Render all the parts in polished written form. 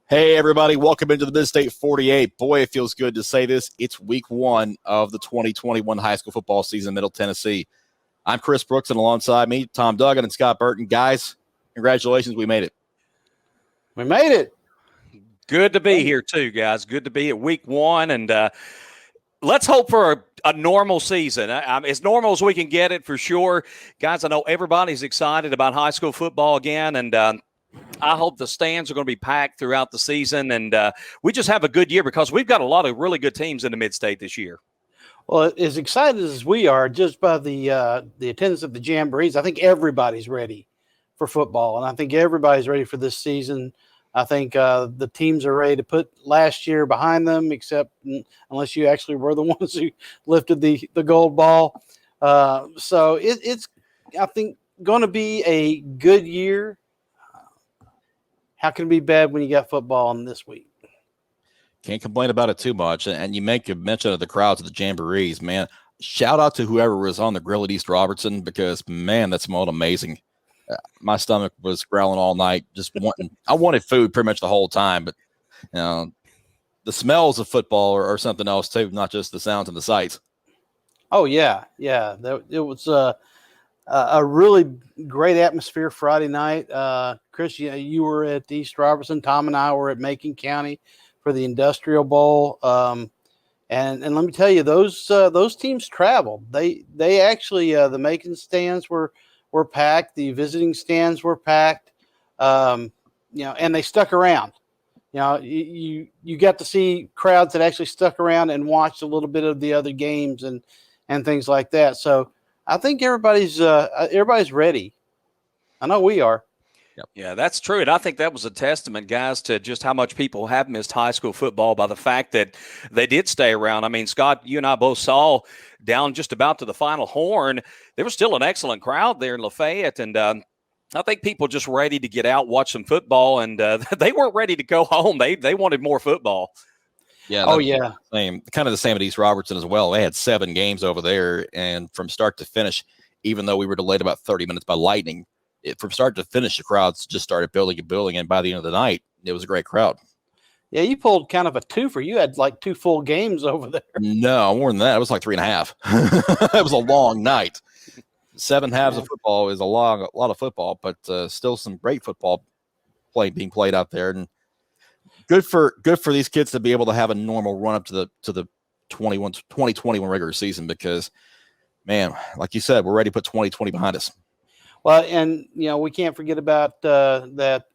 Hey, everybody. Welcome into the Midstate 48. Boy, it feels good to say this. It's week one of the 2021 high school football season in Middle Tennessee. I'm Chris Brooks, and alongside me, Tom Duggan and Scott Burton. Guys, congratulations. We made it. We made it. Good to be here, too, guys. Good to be at week one. And let's hope for a normal season. As normal as we can get it, for sure. Guys, I know everybody's excited about high school football again, and I hope the stands are going to be packed throughout the season, and we just have a good year because we've got a lot of really good teams in the Midstate this year. Well, as excited as we are just by the attendance of the Jamborees, I think everybody's ready for football, and I think everybody's ready for this season. I think the teams are ready to put last year behind them, except unless you actually were the ones who lifted the gold ball. So it's, I think, going to be a good year. How can it be bad when you got football on this week? Can't complain about it too much. And you make a mention of the crowds of the Jamborees, man. Shout out to whoever was on the grill at East Robertson because, man, that smelled amazing. My stomach was growling all night, I wanted food pretty much the whole time. But, you know, the smells of football are something else too, not just the sounds and the sights. Oh, yeah. Yeah. It was a really great atmosphere Friday night. Chris, you were at East Robertson. Tom and I were at Macon County for the Industrial Bowl. And let me tell you, those teams traveled. They actually the Macon stands were packed. The visiting stands were packed. And they stuck around. You got to see crowds that actually stuck around and watched a little bit of the other games and things like that. So I think everybody's ready. I know we are. Yep. Yeah, that's true. And I think that was a testament, guys, to just how much people have missed high school football by the fact that they did stay around. I mean, Scott, you and I both saw down just about to the final horn, there was still an excellent crowd there in Lafayette. And I think people just ready to get out, watch some football, and they weren't ready to go home. They wanted more football. Yeah. Oh, yeah. Kind of the same at East Robertson as well. They had 7 games over there, and from start to finish, even though we were delayed about 30 minutes by lightning, from start to finish, the crowds just started building and building, and by the end of the night, it was a great crowd. Yeah, you pulled kind of a twofer. You had like 2 full games over there. No, more than that. It was like 3.5. It was a long night. 7 halves of football is a lot of football, but still some great football being played out there, and good for these kids to be able to have a normal run up to the 2021 regular season because, man, like you said, we're ready to put 2020 behind us. Well, and we can't forget about the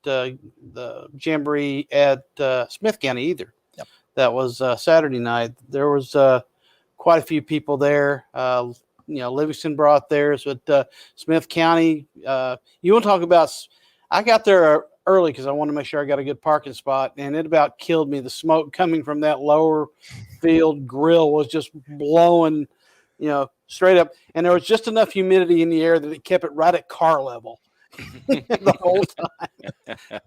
Jamboree at Smith County either. Yep. That was Saturday night. There was quite a few people there. Livingston brought theirs, but Smith County. You want to talk about? I got there early because I wanted to make sure I got a good parking spot, and it about killed me. The smoke coming from that lower field grill was just blowing, straight up, and there was just enough humidity in the air that it kept it right at car level the whole time.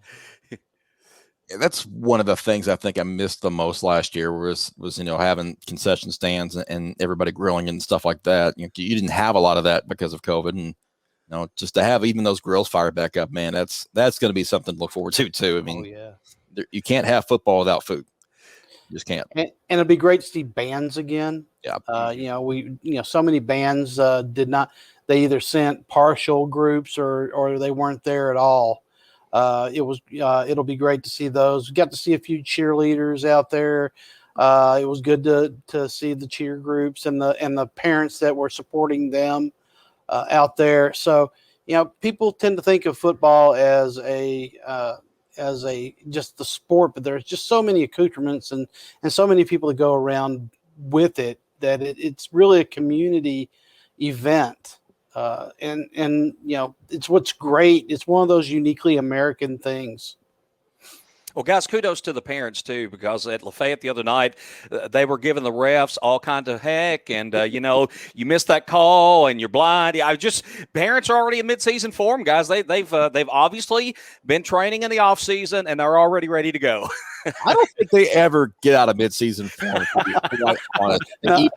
Yeah, that's one of the things I think I missed the most last year was having concession stands and everybody grilling and stuff like that. You didn't have a lot of that because of COVID, and just to have even those grills fired back up, man, that's going to be something to look forward to too. I mean, you can't have football without food. You just can't. And it'd be great to see bands again. Yeah. So many bands did not. They either sent partial groups or they weren't there at all. It'll be great to see those. We got to see a few cheerleaders out there. It was good to see the cheer groups and the parents that were supporting them out there. So people tend to think of football as just the sport, but there's just so many accoutrements and so many people that go around with it that it's really a community event. And it's what's great. It's one of those uniquely American things. Well, guys, kudos to the parents, too, because at Lafayette the other night, they were giving the refs all kinds of heck. And, you missed that call and you're blind. Parents are already in midseason form, guys. They've obviously been training in the offseason, and they're already ready to go. I don't think they ever get out of midseason form.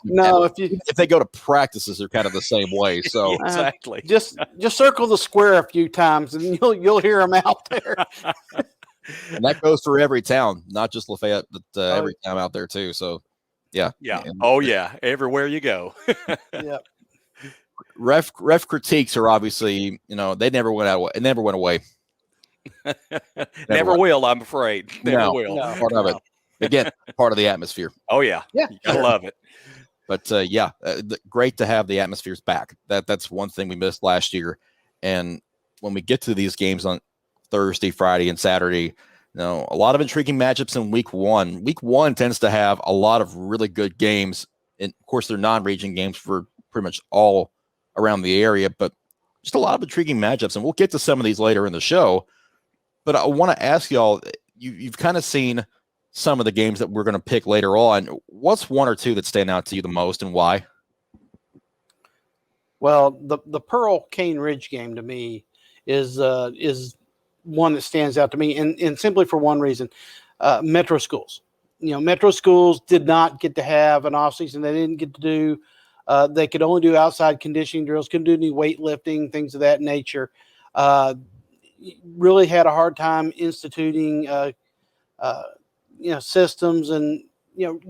No, if they go to practices, they're kind of the same way. So exactly. Just circle the square a few times, and you'll hear them out there. And that goes for every town, not just Lafayette, but every town out there too. So, yeah. Yeah. And Oh, yeah. Everywhere you go. Yeah. Ref critiques are obviously, they never went out. It never went away. Never will, I'm afraid. Never No, will. No. part of it. Again, part of the atmosphere. Oh, yeah. Yeah. You gotta love it. But great to have the atmospheres back. That's one thing we missed last year. And when we get to these games on Thursday, Friday, and Saturday, a lot of intriguing matchups in week one. Week one tends to have a lot of really good games. And of course, they're non-region games for pretty much all around the area, but just a lot of intriguing matchups. And we'll get to some of these later in the show. But I want to ask y'all, you've kind of seen some of the games that we're going to pick later on. What's one or two that stand out to you the most, and why? Well, the Pearl Cane Ridge game to me is one that stands out to me, and simply for one reason: metro schools. Metro schools did not get to have an off season. They didn't get to do. They could only do outside conditioning drills. Couldn't do any weightlifting, things of that nature. Really had a hard time instituting systems and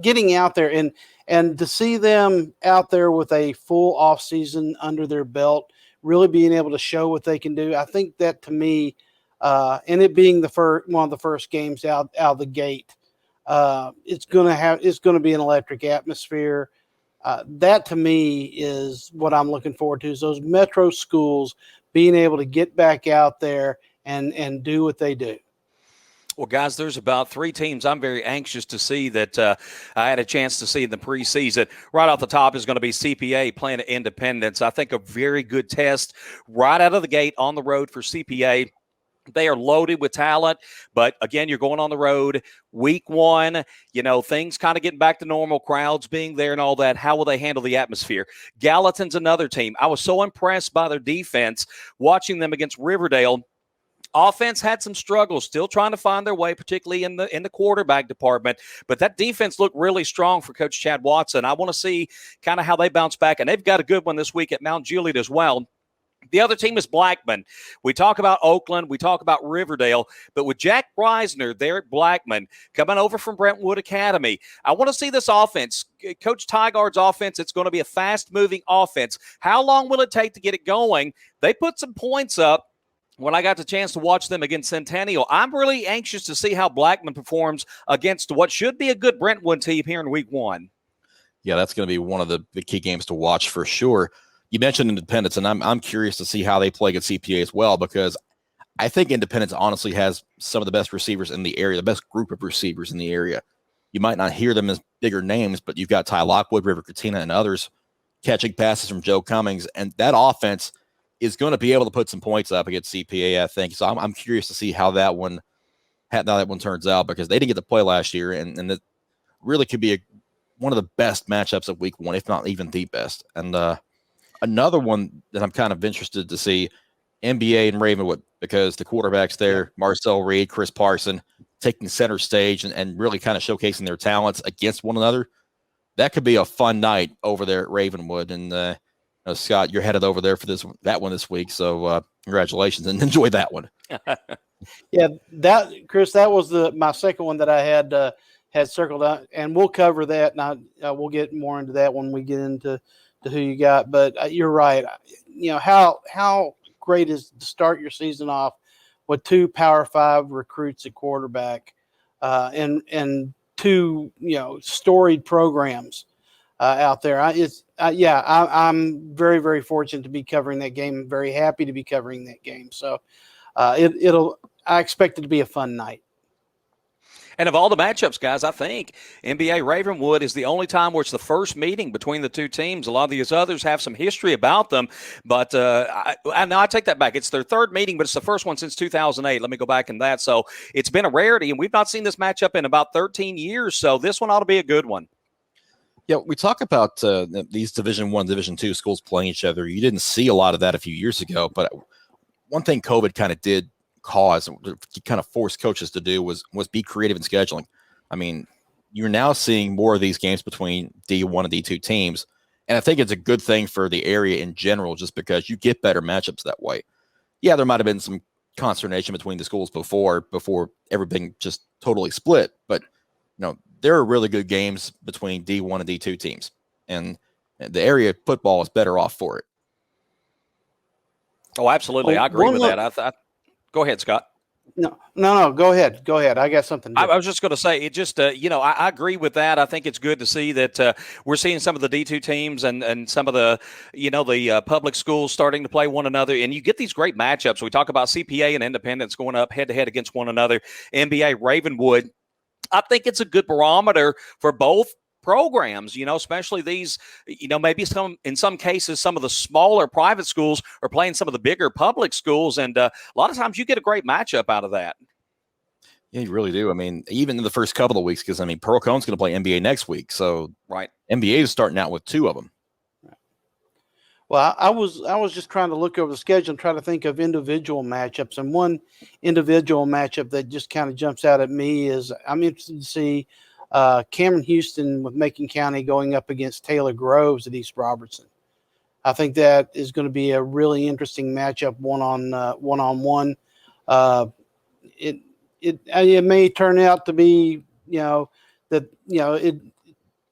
getting out there and to see them out there with a full off season under their belt, really being able to show what they can do. I think that to me, and it being one of the first games out of the gate, it's going to be an electric atmosphere. That to me is what I'm looking forward to, is those metro schools being able to get back out there and do what they do. Well, guys, there's about 3 teams I'm very anxious to see that I had a chance to see in the preseason. Right off the top is going to be CPA playing at Independence. I think a very good test right out of the gate on the road for CPA. They are loaded with talent, but again, you're going on the road. Week one, things kind of getting back to normal, crowds being there and all that. How will they handle the atmosphere? Gallatin's another team. I was so impressed by their defense watching them against Riverdale. Offense had some struggles, still trying to find their way, particularly in the quarterback department. But that defense looked really strong for Coach Chad Watson. I want to see kind of how they bounce back, and they've got a good one this week at Mount Juliet as well. The other team is Blackman. We talk about Oakland. We talk about Riverdale. But with Jack Breisner there at Blackman, coming over from Brentwood Academy, I want to see this offense. Coach Tygard's offense, it's going to be a fast-moving offense. How long will it take to get it going? They put some points up when I got the chance to watch them against Centennial. I'm really anxious to see how Blackman performs against what should be a good Brentwood team here in week one. Yeah, that's going to be one of the key games to watch for sure. You mentioned Independence, and I'm curious to see how they play against CPA as well, because I think Independence honestly has some of the best receivers in the area, the best group of receivers in the area. You might not hear them as bigger names, but you've got Ty Lockwood, River Katina, and others catching passes from Joe Cummings, and that offense is going to be able to put some points up against CPA, I think. So I'm curious to see how that one turns out, because they didn't get to play last year, and it really could be one of the best matchups of week one, if not even the best. And another one that I'm kind of interested to see, NBA and Ravenwood, because the quarterbacks there, Marcel Reed, Chris Parson, taking center stage and really kind of showcasing their talents against one another. That could be a fun night over there at Ravenwood. And Scott, you're headed over there for that one this week. So congratulations and enjoy that one. Yeah, Chris, that was my second one that I had circled out, and we'll cover that. And we'll get more into that when we get into who you got. But you're right. How great is to start your season off with 2 Power 5 recruits at quarterback, and 2 storied programs out there. I'm very, very fortunate to be covering that game. I'm very happy to be covering that game. So I expect it to be a fun night. And of all the matchups, guys, I think NBA Ravenwood is the only time where it's the first meeting between the 2 teams. A lot of these others have some history about them, but I take that back. It's their 3rd meeting, but it's the first one since 2008. Let me go back in that. So it's been a rarity, and we've not seen this matchup in about 13 years. So this one ought to be a good one. Yeah, we talk about these Division I, Division II schools playing each other. You didn't see a lot of that a few years ago, but one thing COVID kind of did cause, kind of forced coaches to do was be creative in scheduling. I mean, you're now seeing more of these games between D1 and D2 teams, and I think it's a good thing for the area in general, just because you get better matchups that way. Yeah, there might have been some consternation between the schools before everything just totally split. But there are really good games between D1 and D2 teams, and the area football is better off for it. Oh, absolutely. I agree with that. Go ahead, Scott. No. Go ahead. I got something different. I was just going to say, it just, I agree with that. I think it's good to see that we're seeing some of the D2 teams and some of the, the public schools starting to play one another. And you get these great matchups. We talk about CPA and Independence going up head-to-head against one another. NBA Ravenwood. I think it's a good barometer for both programs, especially these, maybe in some cases, some of the smaller private schools are playing some of the bigger public schools. And a lot of times you get a great matchup out of that. Yeah, you really do. I mean, even in the first couple of weeks, because Pearl Cone's going to play NBA next week. So right. NBA is starting out with 2 of them. Well, I was just trying to look over the schedule and try to think of individual matchups. And one individual matchup that just kind of jumps out at me is I'm interested to see Cameron Houston with Macon County going up against Taylor Groves at East Robertson. I think that is going to be a really interesting matchup, one-on-one. It may turn out to be, it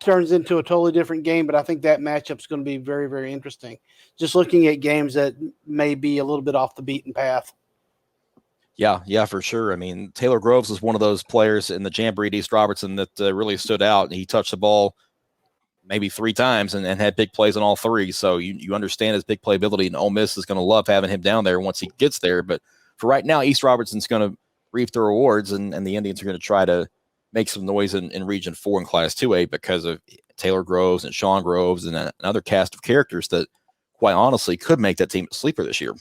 turns into a totally different game, but I think that matchup is going to be very, very interesting. Just looking at games that may be a little bit off the beaten path. Yeah, for sure. Taylor Groves is one of those players in the Jamboree at East Robertson that really stood out. He touched the ball maybe 3 times and had big plays on all 3. So you understand his big playability, and Ole Miss is going to love having him down there once he gets there. But for right now, East Robertson's going to reap the rewards, and the Indians are going to try to make some noise in Region 4 and Class 2A because of Taylor Groves and Sean Groves and another cast of characters that, quite honestly, could make that team a sleeper this year.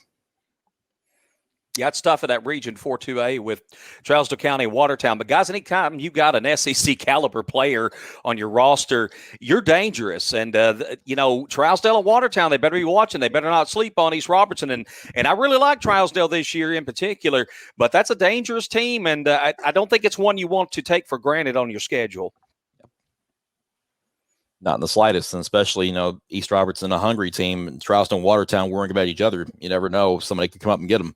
Yeah, it's tough in that Region 4-2A with Trousdale County and Watertown. But, guys, anytime you've got an SEC caliber player on your roster, you're dangerous. And, Trousdale and Watertown, they better be watching. They better not sleep on East Robertson. And I really like Trousdale this year in particular. But that's a dangerous team, and I don't think it's one you want to take for granted on your schedule. Not in the slightest, and especially, East Robertson, a hungry team, and Trousdale and Watertown worrying about each other. You never know. Somebody could come up and get them.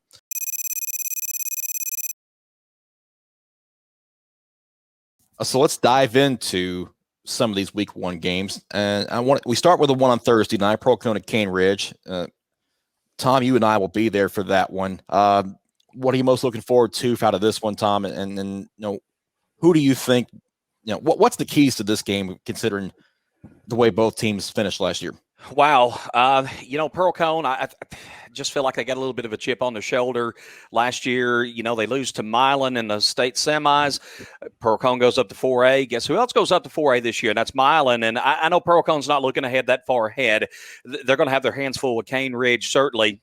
So let's dive into some of these week 1 games. And we start with the one on Thursday night, Pearl Cone at Cane Ridge. Tom, you and I will be there for that one. What are you most looking forward to out of this one, Tom? And who do you think, what's the keys to this game considering the way both teams finished last year? Wow. Pearl Cone, I just feel like they got a little bit of a chip on their shoulder last year. They lose to Milan in the state semis. Pearl Cone goes up to 4A. Guess who else goes up to 4A this year? And that's Milan. And I know Pearl Cone's not looking ahead that far ahead. They're going to have their hands full with Cane Ridge, certainly.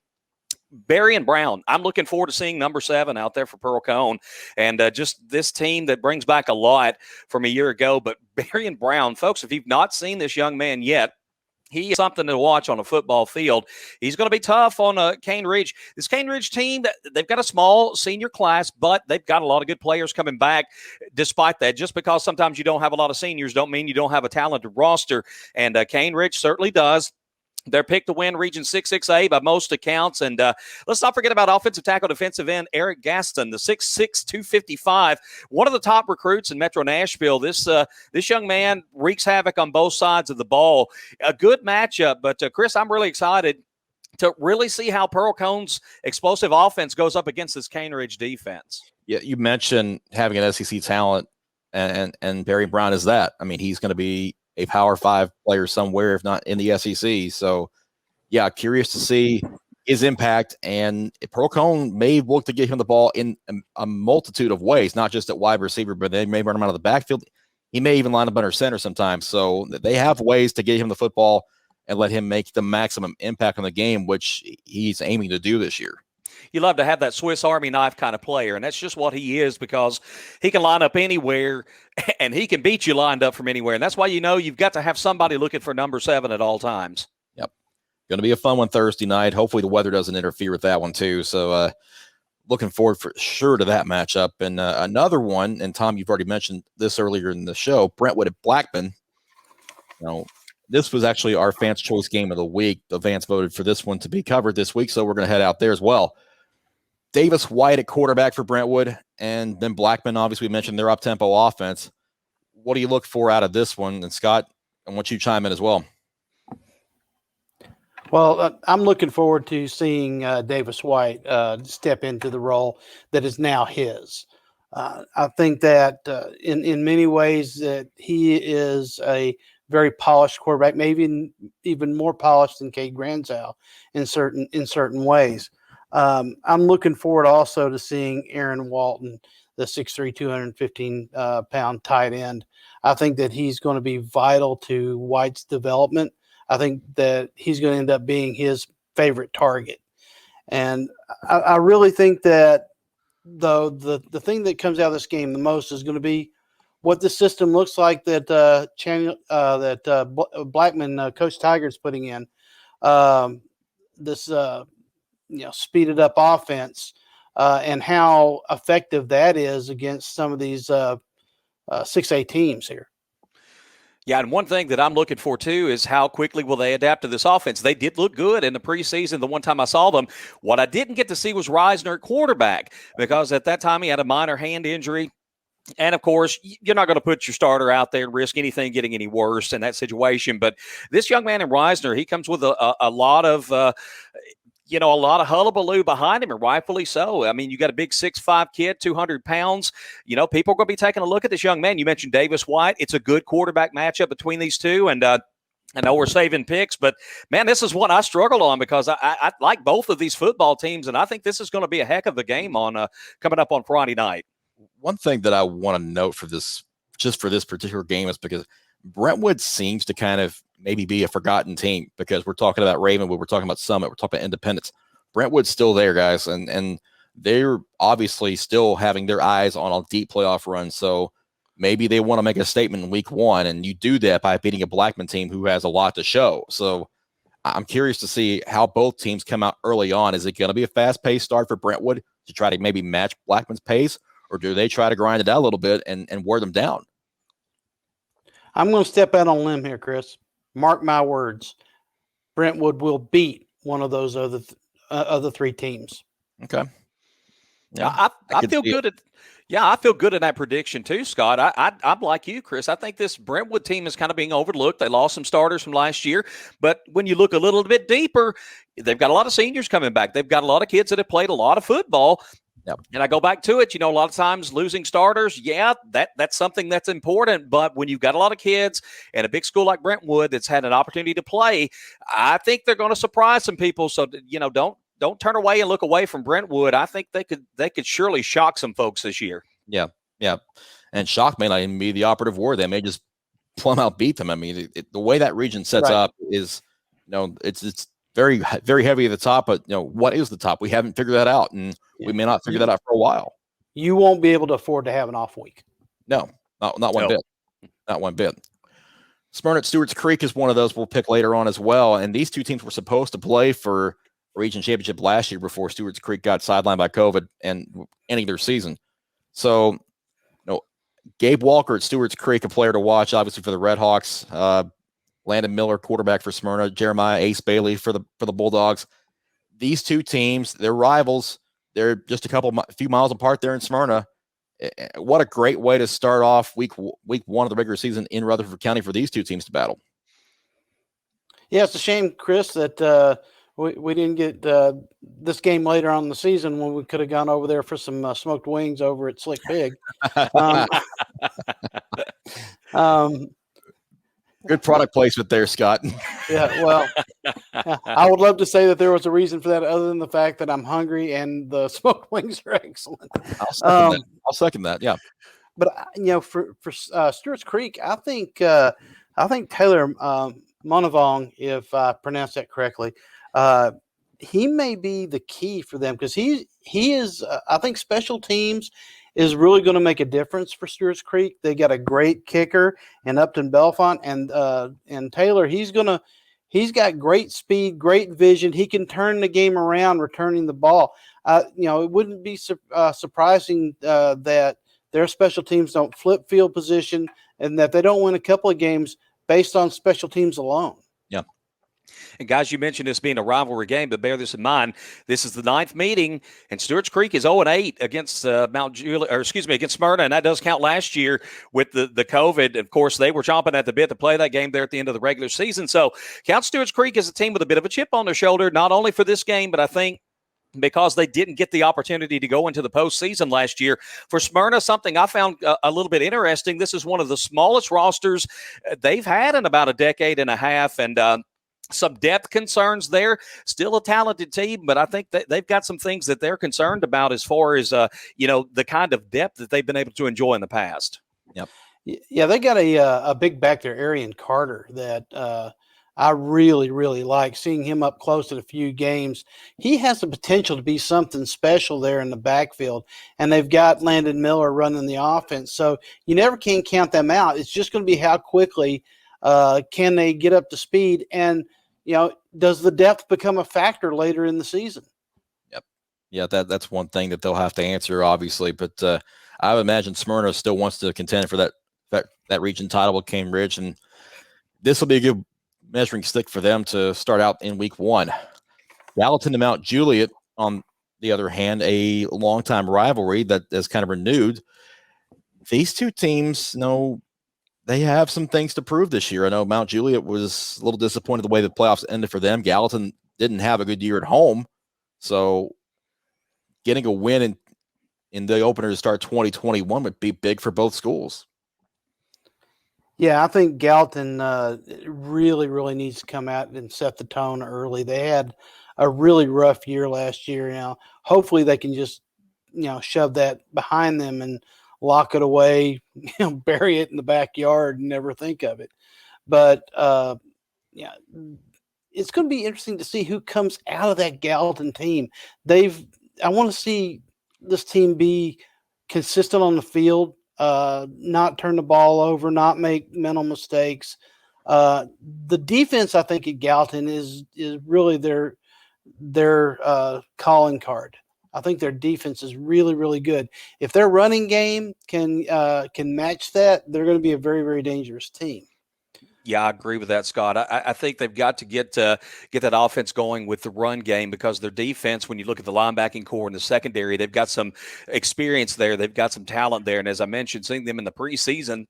Barry and Brown, I'm looking forward to seeing number 7 out there for Pearl Cone. And just this team that brings back a lot from a year ago. But Barry and Brown, folks, if you've not seen this young man yet, he is something to watch on a football field. He's going to be tough on Cane Ridge. This Cane Ridge team, they've got a small senior class, but they've got a lot of good players coming back despite that. Just because sometimes you don't have a lot of seniors don't mean you don't have a talented roster, and Cane Ridge certainly does. They're picked to win Region 6-6A by most accounts. And let's not forget about offensive tackle defensive end Eric Gaston, the 6'6", 255, one of the top recruits in Metro Nashville. This young man wreaks havoc on both sides of the ball. A good matchup. But, Chris, I'm really excited to really see how Pearl Cone's explosive offense goes up against this Cane Ridge defense. Yeah, you mentioned having an SEC talent, and Barry Brown is that. He's going to be a Power 5 player somewhere, if not in the SEC. So, yeah, curious to see his impact. And Pearl Cone may look to get him the ball in a multitude of ways, not just at wide receiver, but they may run him out of the backfield. He may even line up under center sometimes. So they have ways to get him the football and let him make the maximum impact on the game, which he's aiming to do this year. You love to have that Swiss Army knife kind of player, and that's just what he is because he can line up anywhere, and he can beat you lined up from anywhere. And that's why you've got to have somebody looking for number 7 at all times. Yep. Going to be a fun one Thursday night. Hopefully the weather doesn't interfere with that one too. So looking forward for sure to that matchup. And another one, and Tom, you've already mentioned this earlier in the show, Brentwood at Blackman. This was actually our Fans' Choice Game of the Week. The fans voted for this one to be covered this week, so we're going to head out there as well. Davis White at quarterback for Brentwood, and then Blackman, obviously we mentioned their up-tempo offense. What do you look for out of this one? And Scott, I want you to chime in as well. Well, I'm looking forward to seeing Davis White step into the role that is now his. I think that in many ways that he is a very polished quarterback, maybe even more polished than Cade Granzow in certain ways. I'm looking forward also to seeing Aaron Walton, the 6'3", 215-pound tight end. I think that he's going to be vital to White's development. I think that he's going to end up being his favorite target. And I really think that the thing that comes out of this game the most is going to be what the system looks like that Blackman, Coach Tiger's putting in. This speeded up offense and how effective that is against some of these 6A teams here. Yeah, and one thing that I'm looking for, too, is how quickly will they adapt to this offense. They did look good in the preseason the one time I saw them. What I didn't get to see was Reisner at quarterback because at that time he had a minor hand injury. And, of course, you're not going to put your starter out there and risk anything getting any worse in that situation. But this young man in Reisner, he comes with a lot of a lot of hullabaloo behind him, and rightfully so. I mean, you got a big 6'5" kid, 200 pounds. People are going to be taking a look at this young man. You mentioned Davis White. It's a good quarterback matchup between these two, and I know we're saving picks, but, man, this is one I struggled on because I like both of these football teams, and I think this is going to be a heck of a game on coming up on Friday night. One thing that I want to note for this particular game is because Brentwood seems to kind of maybe be a forgotten team because we're talking about Ravenwood, we're talking about Summit, we're talking about Independence. Brentwood's still there, guys, and they're obviously still having their eyes on a deep playoff run. So maybe they want to make a statement in week 1, and you do that by beating a Blackman team who has a lot to show. So I'm curious to see how both teams come out early on. Is it going to be a fast-paced start for Brentwood to try to maybe match Blackman's pace, or do they try to grind it out a little bit and wear them down? I'm going to step out on a limb here, Chris. Mark my words. Brentwood will beat one of those other three teams. Okay. Yeah, I feel good at. Yeah, I feel good in that prediction too, Scott. I'm like you, Chris. I think this Brentwood team is kind of being overlooked. They lost some starters from last year, but when you look a little bit deeper, they've got a lot of seniors coming back. They've got a lot of kids that have played a lot of football. Yep. And I go back to it, a lot of times losing starters, that's something that's important. But when you've got a lot of kids and a big school like Brentwood that's had an opportunity to play, I think they're going to surprise some people. So, don't turn away and look away from Brentwood. I think they could surely shock some folks this year. Yeah. And shock may not even be the operative word. They may just plumb out beat them. I mean, the way that region sets up is, it's very, very heavy at the top, but what is the top? We haven't figured that out, and we may not figure that out for a while. You won't be able to afford to have an off week. No, not one bit. Not one bit. Smyrna at Stewart's Creek is one of those we'll pick later on as well. And these two teams were supposed to play for region championship last year before Stewart's Creek got sidelined by COVID and ending their season. So, Gabe Walker at Stewart's Creek, a player to watch, obviously, for the Redhawks. Landon Miller, quarterback for Smyrna. Jeremiah Ace Bailey for the Bulldogs. These two teams, they're rivals. They're just a few miles apart there in Smyrna. What a great way to start off week 1 of the regular season in Rutherford County for these two teams to battle. Yeah, it's a shame, Chris, that we didn't get this game later on in the season when we could have gone over there for some smoked wings over at Slick Pig. Good product placement there, Scott. Yeah, well, I would love to say that there was a reason for that other than the fact that I'm hungry and the smoked wings are excellent. I'll second that. Yeah. But, for Stewart's Creek, I think Taylor Monavong, if I pronounced that correctly, he may be the key for them because he is, I think special teams is really going to make a difference for Stewart's Creek. They got a great kicker in Upton Belfont, and Taylor, he's got great speed, great vision. He can turn the game around, returning the ball. It wouldn't be surprising that their special teams don't flip field position and that they don't win a couple of games based on special teams alone. Yeah. And guys, you mentioned this being a rivalry game, but bear this in mind. This is the 9th meeting, and Stewart's Creek is 0-8 against against Smyrna, and that does count last year with the COVID. Of course, they were chomping at the bit to play that game there at the end of the regular season. So count Stewart's Creek as a team with a bit of a chip on their shoulder, not only for this game, but I think because they didn't get the opportunity to go into the postseason last year. For Smyrna, something I found a little bit interesting, this is one of the smallest rosters they've had in about a decade and a half, and some depth concerns there. Still a talented team, but I think that they've got some things that they're concerned about as far as, the kind of depth that they've been able to enjoy in the past. Yep. Yeah, they got a big back there, Arian Carter, that I really, really like seeing him up close in a few games. He has the potential to be something special there in the backfield, and they've got Landon Miller running the offense. So you never can count them out. It's just going to be how quickly can they get up to speed, and does the depth become a factor later in the season? Yep. Yeah, that's one thing that they'll have to answer, obviously. But I would imagine Smyrna still wants to contend for that region title with Cambridge, and this will be a good measuring stick for them to start out in week 1. Gallatin to Mount Juliet, on the other hand, a longtime rivalry that is kind of renewed. These two teams, they have some things to prove this year. I know Mount Juliet was a little disappointed the way the playoffs ended for them. Gallatin didn't have a good year at home, so getting a win in the opener to start 2021 would be big for both schools. Yeah, I think Gallatin really, really needs to come out and set the tone early. They had a really rough year last year. Hopefully they can just, shove that behind them and lock it away, bury it in the backyard and never think of it. But, it's going to be interesting to see who comes out of that Gallatin team. I want to see this team be consistent on the field, not turn the ball over, not make mental mistakes. The defense, I think, at Gallatin is really their calling card. I think their defense is really, really good. If their running game can match that, they're going to be a very, very dangerous team. Yeah, I agree with that, Scott. I think they've got to get that offense going with the run game, because their defense, when you look at the linebacking core and the secondary, they've got some experience there. They've got some talent there. And as I mentioned, seeing them in the preseason,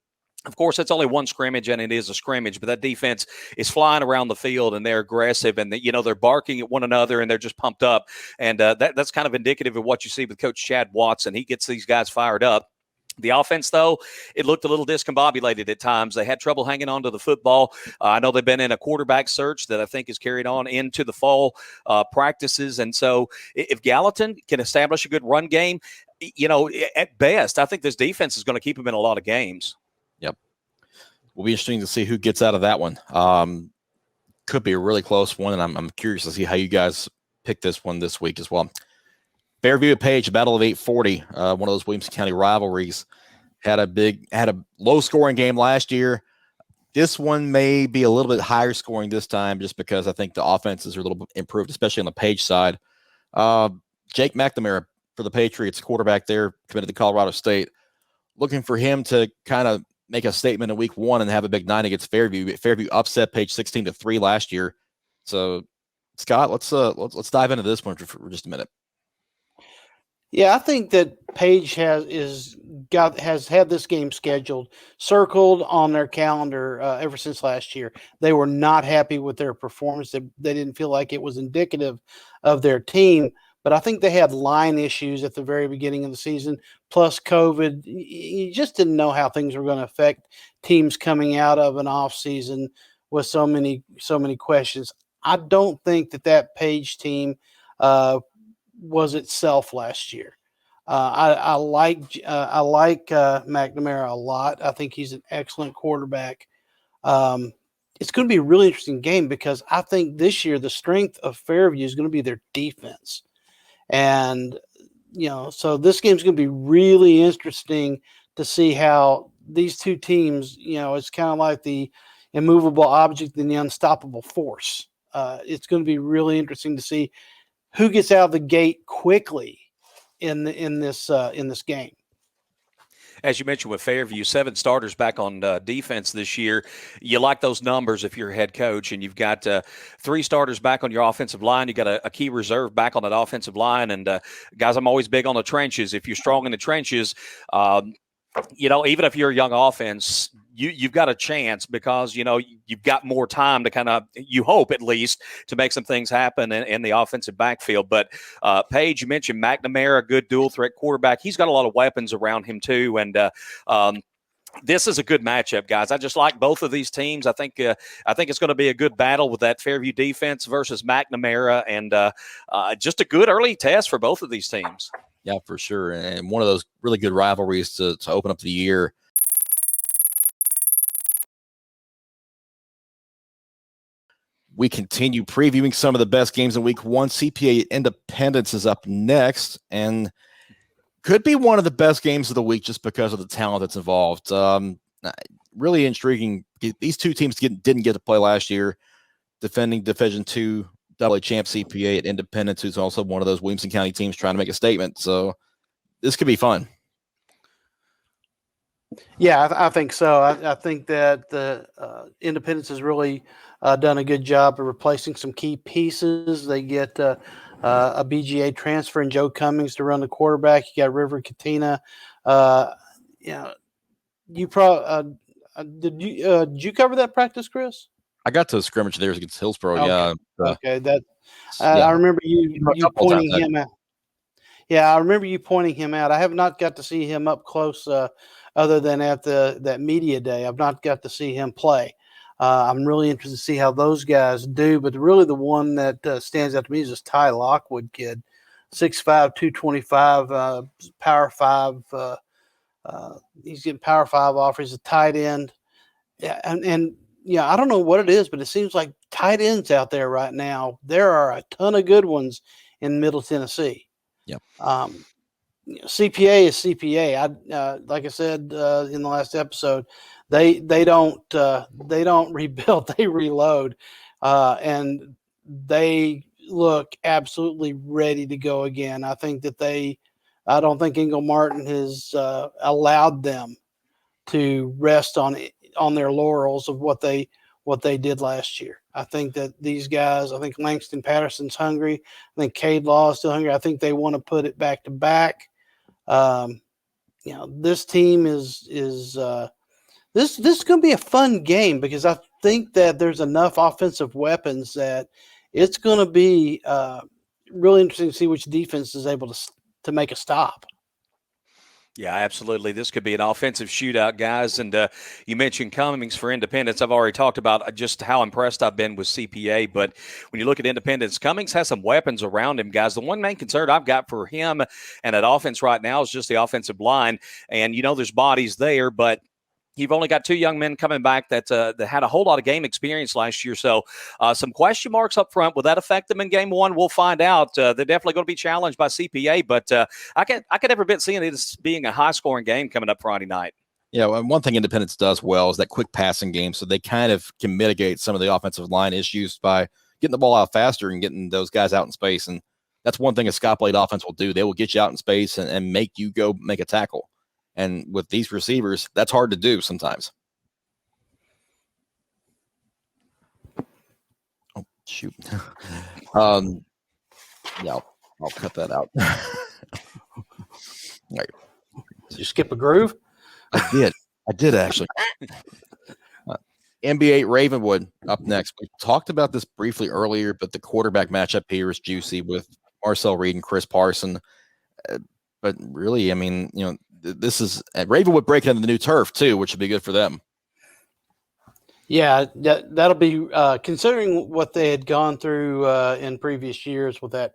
of course, it's only one scrimmage, and it is a scrimmage, but that defense is flying around the field, and they're aggressive, and they're barking at one another, and they're just pumped up. And that's kind of indicative of what you see with Coach Chad Watson. He gets these guys fired up. The offense, though, it looked a little discombobulated at times. They had trouble hanging on to the football. I know they've been in a quarterback search that I think is carried on into the fall practices. And so if Gallatin can establish a good run game, at best, I think this defense is going to keep them in a lot of games. Yep. Will be interesting to see who gets out of that one. Could be a really close one, and I'm curious to see how you guys pick this one this week as well. Fairview at Page, Battle of 840, one of those Williamson County rivalries. Had a low scoring game last year. This one may be a little bit higher scoring this time, just because I think the offenses are a little bit improved, especially on the Page side. Jake McNamara for the Patriots, quarterback there, committed to Colorado State. Looking for him to kind of make a statement in week 1 and have a big night against Fairview. Fairview upset Page 16-3 last year. So, Scott, let's dive into this one for just a minute. Yeah, I think that Page has had this game circled on their calendar ever since last year. They were not happy with their performance. They didn't feel like it was indicative of their team. But I think they had line issues at the very beginning of the season, plus COVID. You just didn't know how things were going to affect teams coming out of an off season with so many questions. I don't think that Page team was itself last year. I like McNamara a lot. I think he's an excellent quarterback. It's going to be a really interesting game, because I think this year the strength of Fairview is going to be their defense. And, so this game is going to be really interesting to see how these two teams, it's kind of like the immovable object and the unstoppable force. It's going to be really interesting to see who gets out of the gate quickly in this game. as you mentioned with Fairview, 7 starters back on defense this year. You like those numbers if you're a head coach, and you've got 3 starters back on your offensive line. You got a key reserve back on that offensive line, and guys, I'm always big on the trenches. If you're strong in the trenches, even if you're a young offense, you've got a chance because, you've got more time to kind of, you hope at least, to make some things happen in the offensive backfield. But Paige, you mentioned McNamara, good dual threat quarterback. He's got a lot of weapons around him too. And this is a good matchup, guys. I just like both of these teams. I think it's going to be a good battle with that Fairview defense versus McNamara, and just a good early test for both of these teams. Yeah, for sure. And one of those really good rivalries to open up the year. We continue previewing some of the best games in week 1. CPA Independence is up next and could be one of the best games of the week just because of the talent that's involved. Really intriguing. These two teams didn't get to play last year. Defending Division II AA champ CPA at Independence, who's also one of those Williamson County teams trying to make a statement. So this could be fun. Yeah, I think so. I think that the Independence has really done a good job of replacing some key pieces. They get a BGA transfer and Joe Cummings to run the quarterback. You got River Katina. You probably did you cover that practice, Chris? I got to a scrimmage there against Hillsboro. Okay. Yeah. Okay. I remember you pointing him out. Yeah, I remember you pointing him out. I have not got to see him up close, other than at that media day. I've not got to see him play. I'm really interested to see how those guys do. But really, the one that stands out to me is this Ty Lockwood kid, 6'5", 225, Power 5. He's getting Power 5 offers. He's a tight end. Yeah, and I don't know what it is, but it seems like tight ends out there right now. There are a ton of good ones in Middle Tennessee. Yep. CPA is CPA. Like I said in the last episode, they don't rebuild, they reload, and they look absolutely ready to go again. I think that I don't think Ingle Martin has allowed them to rest on their laurels of what they did last year. I think that these guys, I think Langston Patterson's hungry. I think Cade Law is still hungry. I think they want to put it back to back. This team is this is going to be a fun game because I think that there's enough offensive weapons that it's going to be really interesting to see which defense is able to make a stop. Yeah, absolutely. This could be an offensive shootout, guys. And you mentioned Cummings for Independence. I've already talked about just how impressed I've been with CPA. But when you look at Independence, Cummings has some weapons around him, guys. The one main concern I've got for him and that offense right now is just the offensive line. And, there's bodies there, but you've only got 2 young men coming back that had a whole lot of game experience last year. So some question marks up front. Will that affect them in game 1? We'll find out. They're definitely going to be challenged by CPA, but I could ever been seeing it as being a high-scoring game coming up Friday night. Yeah, and one thing Independence does well is that quick passing game, so they kind of can mitigate some of the offensive line issues by getting the ball out faster and getting those guys out in space. And that's one thing a Scott Blade offense will do. They will get you out in space and make you go make a tackle. And with these receivers, that's hard to do sometimes. Oh, shoot. Yeah, I'll cut that out. Right. Did you skip a groove? I did actually. NBA Ravenwood up next. We talked about this briefly earlier, but the quarterback matchup here is juicy with Marcel Reed and Chris Parson. But really, I mean, this is Ravenwood breaking into the new turf too, which would be good for them. Yeah, that'll be considering what they had gone through in previous years with that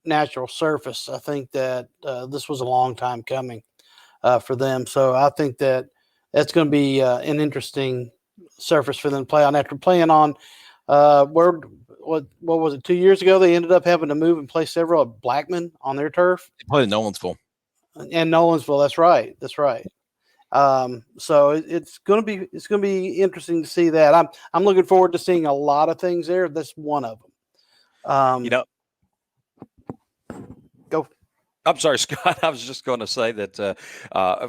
natural surface. I think that this was a long time coming for them. So I think that's going to be an interesting surface for them to play on after playing on what was it 2 years ago? They ended up having to move and play several at Blackman on their turf. They played in Nolansville. And Nolansville, that's right. So it's going to be interesting to see that. I'm looking forward to seeing a lot of things there. That's one of them. Go. I'm sorry, Scott. I was just going to say that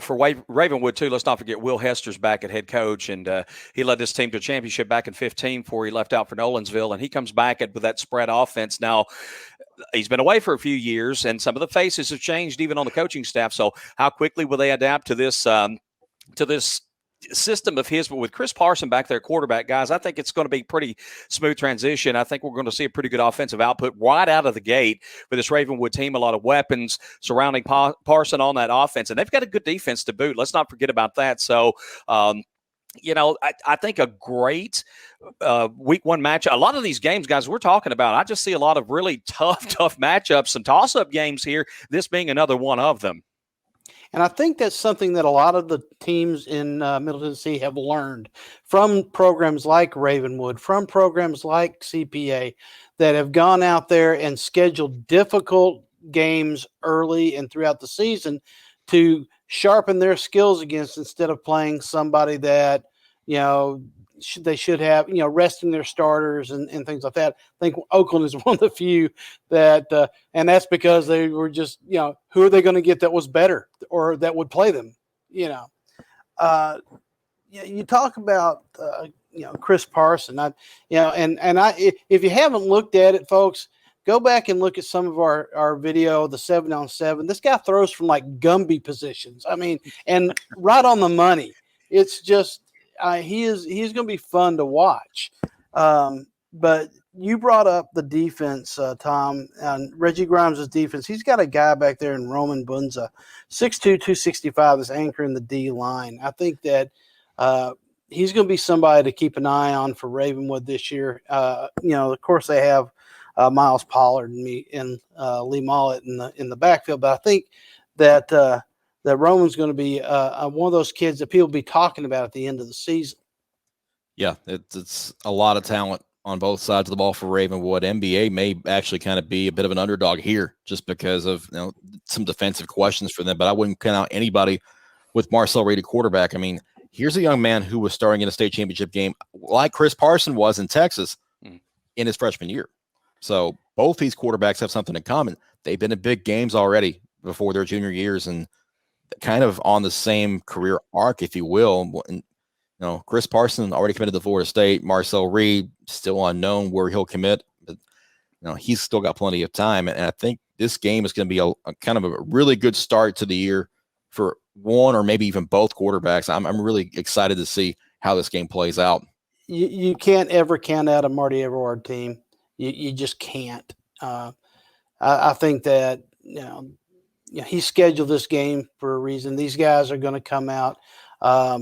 for Ravenwood, too, let's not forget Will Hester's back at head coach, and he led this team to a championship back in 2015 before he left out for Nolensville, and he comes back with that spread offense. Now, he's been away for a few years, and some of the faces have changed even on the coaching staff. So how quickly will they adapt to this system of his? But with Chris Parson back there, quarterback, guys, I think it's going to be pretty smooth transition. I think we're going to see a pretty good offensive output right out of the gate for this Ravenwood team. A lot of weapons surrounding Parson on that offense, and they've got a good defense to boot. Let's not forget about that. So, I think a great week one matchup. A lot of these games, guys, we're talking about, I just see a lot of really tough matchups, some toss-up games here, this being another one of them. And I think that's something that a lot of the teams in Middle Tennessee have learned from programs like Ravenwood, from programs like CPA, that have gone out there and scheduled difficult games early and throughout the season to sharpen their skills against, instead of playing somebody that, they should have, resting their starters and things like that. I think Oakland is one of the few that, and that's because they were just, who are they going to get that was better or that would play them? You talk about, Chris Parson, if you haven't looked at it, folks, go back and look at some of our video, the 7-on-7. This guy throws from like Gumby positions. I mean, and right on the money. It's just, he's going to be fun to watch. But you brought up the defense, Tom, and Reggie Grimes' defense. He's got a guy back there in Roman Bunza, 6'2", 265, that's anchoring the D line. I think that he's going to be somebody to keep an eye on for Ravenwood this year. Of course, they have Miles Pollard and Lee Mollett in the backfield, but I think that that Roman's going to be one of those kids that people will be talking about at the end of the season. Yeah, it's a lot of talent on both sides of the ball for Ravenwood. NBA may actually kind of be a bit of an underdog here just because of some defensive questions for them, but I wouldn't count out anybody with Marcel Reed at quarterback. I mean, here's a young man who was starting in a state championship game like Chris Parson was in Texas in his freshman year. So both these quarterbacks have something in common. They've been in big games already before their junior years and kind of on the same career arc, if you will. And, Chris Parson already committed to Florida State. Marcel Reed, still unknown where he'll commit. But, he's still got plenty of time. And I think this game is going to be a kind of a really good start to the year for one or maybe even both quarterbacks. I'm really excited to see how this game plays out. You can't ever count out a Marty Everard team. You just can't. I think that, he scheduled this game for a reason. These guys are going to come out. I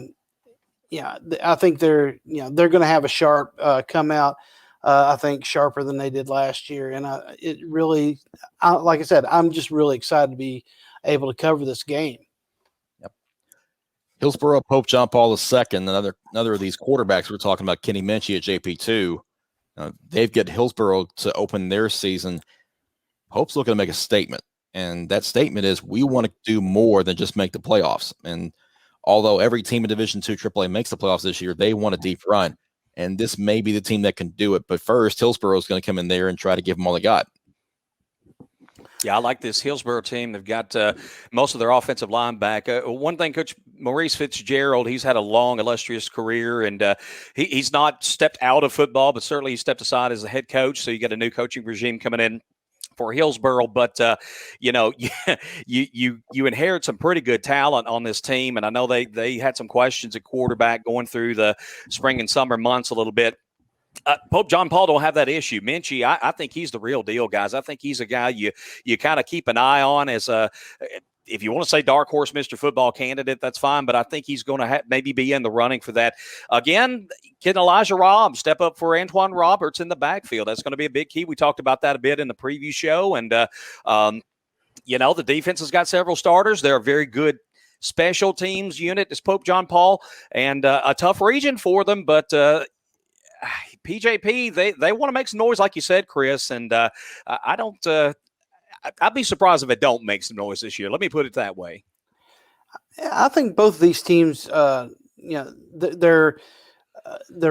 think they're going to have a sharp come out. I think sharper than they did last year. And like I said, I'm just really excited to be able to cover this game. Yep. Hillsboro Pope John Paul II, another of these quarterbacks we're talking about, Kenny Minchie at JP2. They've got Hillsboro to open their season. Pope's looking to make a statement. And that statement is, we want to do more than just make the playoffs. And although every team in Division II AAA makes the playoffs this year, they want a deep run. And this may be the team that can do it. But first, Hillsboro is going to come in there and try to give them all they got. Yeah, I like this Hillsboro team. They've got most of their offensive line back. One thing, Coach Maurice Fitzgerald, he's had a long, illustrious career, and he's not stepped out of football, but certainly he stepped aside as a head coach. So you got a new coaching regime coming in for Hillsboro, but you inherit some pretty good talent on this team, and I know they had some questions at quarterback going through the spring and summer months a little bit. Pope John Paul don't have that issue. Minchie, I think he's the real deal, guys. I think he's a guy you kind of keep an eye on as a, if you want to say dark horse Mr. Football candidate, that's fine, but I think he's going to maybe be in the running for that. Again, can Elijah Robb step up for Antoine Roberts in the backfield? That's going to be a big key. We talked about that a bit in the preview show, and the defense has got several starters. They're a very good special teams unit, is Pope John Paul, and a tough region for them, but PJP, they want to make some noise, like you said, Chris, and I don't I'd be surprised if it don't make some noise this year. Let me put it that way. I think both of these teams, they're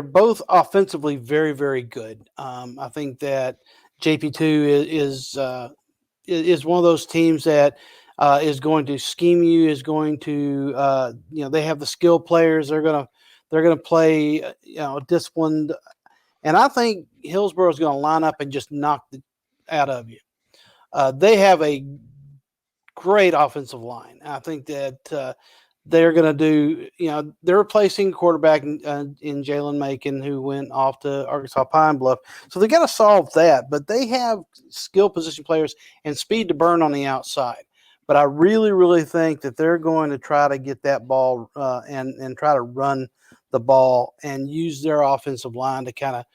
both offensively very, very good. I think that JP2 is one of those teams that is going to scheme you, is going to they have the skilled players. They're gonna play disciplined, and I think Hillsborough is going to line up and just knock the out of you. They have a great offensive line. I think that they're going to do, they're replacing quarterback in Jalen Macon, who went off to Arkansas Pine Bluff. So they got to solve that. But they have skill position players and speed to burn on the outside. But I really, really think that they're going to try to get that ball and try to run the ball and use their offensive line to kind of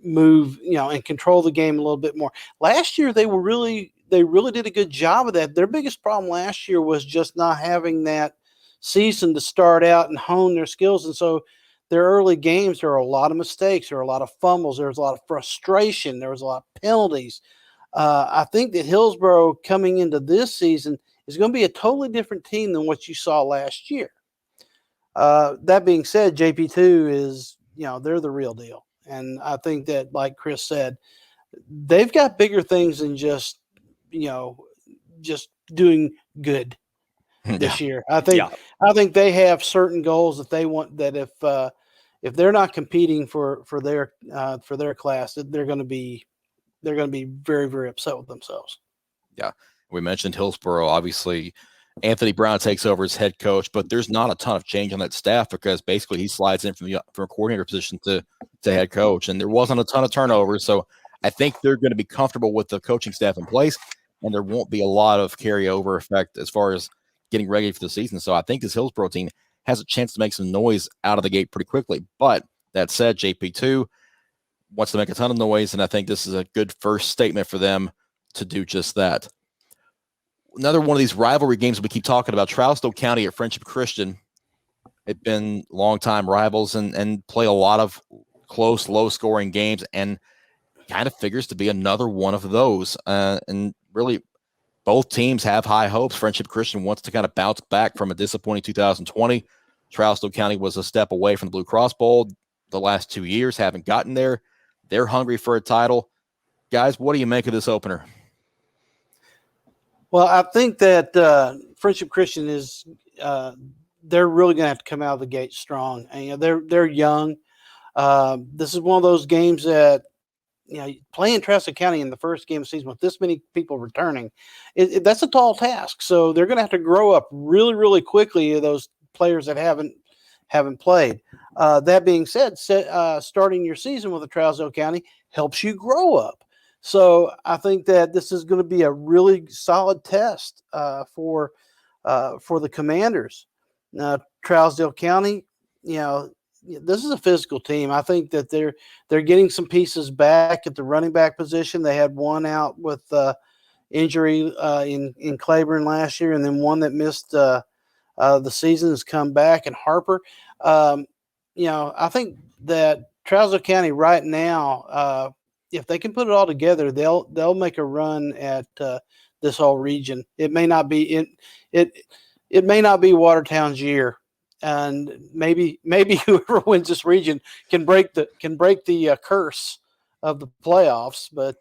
move, and control the game a little bit more. Last year, they really did a good job of that. Their biggest problem last year was just not having that season to start out and hone their skills. And so their early games, there were a lot of mistakes. There were a lot of fumbles. There was a lot of frustration. There was a lot of penalties. I think that Hillsborough coming into this season is going to be a totally different team than what you saw last year. That being said, JP2 is, they're the real deal. And I think that, like Chris said, they've got bigger things than just doing good this year. I think they have certain goals that they want, that if they're not competing for their class, that they're going to be very, very upset with themselves. Yeah. We mentioned Hillsborough. Obviously, Anthony Brown takes over as head coach, but there's not a ton of change on that staff because basically he slides in from a coordinator position to head coach, and there wasn't a ton of turnovers. So I think they're going to be comfortable with the coaching staff in place, and there won't be a lot of carryover effect as far as getting ready for the season. So I think this Hillsborough team has a chance to make some noise out of the gate pretty quickly. But that said, JP2 wants to make a ton of noise, and I think this is a good first statement for them to do just that. Another one of these rivalry games we keep talking about, Trousdale County at Friendship Christian. They've been longtime rivals and play a lot of close, low-scoring games, and kind of figures to be another one of those. And really, both teams have high hopes. Friendship Christian wants to kind of bounce back from a disappointing 2020. Trousdale County was a step away from the Blue Cross Bowl the last 2 years, haven't gotten there. They're hungry for a title. Guys, what do you make of this opener? Well, I think that Friendship Christian is they're really going to have to come out of the gate strong. And, they're young. This is one of those games that, playing Trousdale County in the first game of the season with this many people returning, that's a tall task. So they're going to have to grow up really, really quickly, those players that haven't played. That being said, starting your season with the Trousdale County helps you grow up. So I think that this is going to be a really solid test for the Commanders. Trousdale County, this is a physical team. I think that they're getting some pieces back at the running back position. They had one out with injury in Claiborne last year, and then one that missed the season has come back. And Harper, I think that Trousdale County right now, if they can put it all together, they'll make a run at this whole region. It may not be it may not be Watertown's year, and maybe whoever wins this region can break the curse of the playoffs. But